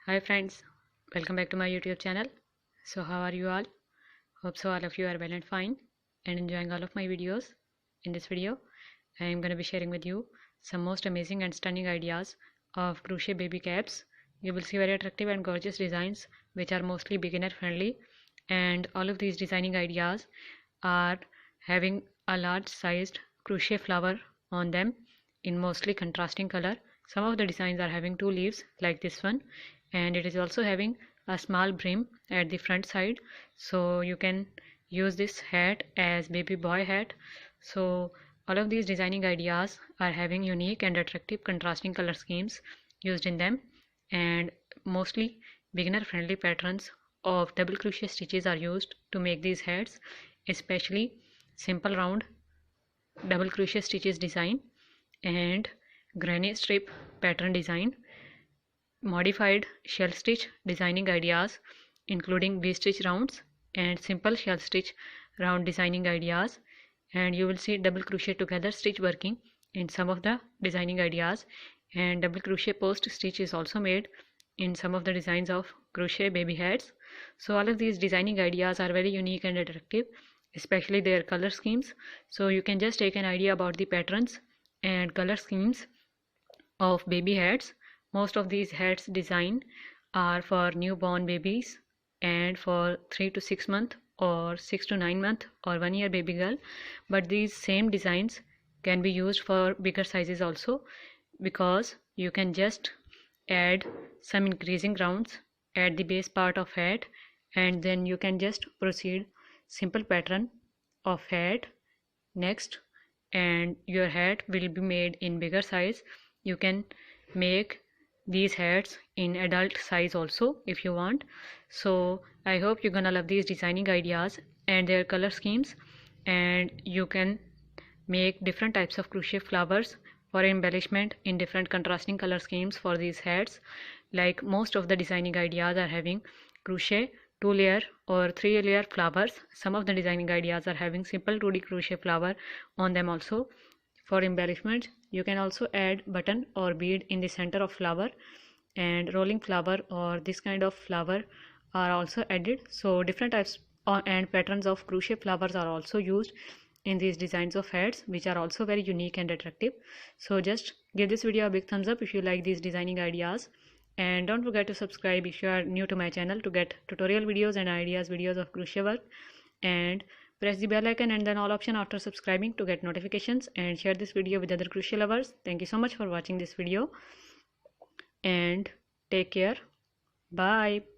Hi friends, welcome back to my YouTube channel. So how are you all? Hope so all of you are well and fine and enjoying all of my videos. In this video, I am going to be sharing with you some most amazing and stunning ideas of crochet baby caps. You will see very attractive and gorgeous designs which are mostly beginner friendly, and all of these designing ideas are having a large sized crochet flower on them in mostly contrasting color. Some of the designs are having two leaves like this one, and it is also having a small brim at the front side, so you can use this hat as baby boy hat. So all of these designing ideas are having unique and attractive contrasting color schemes used in them, and mostly beginner friendly patterns of double crochet stitches are used to make these hats, especially simple round double crochet stitches design and granny strip pattern design, modified shell stitch designing ideas including V-stitch rounds and simple shell stitch round designing ideas, and you will see double crochet together stitch working in some of the designing ideas, and double crochet post stitch is also made in some of the designs of crochet baby hats. So all of these designing ideas are very unique and attractive, especially their color schemes. So you can just take an idea about the patterns and color schemes of baby hats. Most of these hats design are for newborn babies and for 3 to 6 month or 6 to 9 month or 1 year baby girl, but these same designs can be used for bigger sizes also, because you can just add some increasing rounds at the base part of hat, and then you can just proceed simple pattern of hat next, and your hat will be made in bigger size. You can make these hats in adult size also if you want. So I hope you're gonna love these designing ideas and their color schemes, and you can make different types of crochet flowers for embellishment in different contrasting color schemes for these hats. Like most of the designing ideas are having crochet 2-layer or 3-layer flowers. Some of the designing ideas are having simple 2D crochet flower on them also. For embellishment, you can also add button or bead in the center of flower, and rolling flower or this kind of flower are also added. So different types and patterns of crochet flowers are also used in these designs of hats, which are also very unique and attractive. So just give this video a big thumbs up if you like these designing ideas, and don't forget to subscribe if you are new to my channel to get tutorial videos and ideas videos of crochet work, and press the bell icon and then all option after subscribing to get notifications, and share this video with other crochet lovers. Thank you so much for watching this video, and take care. Bye.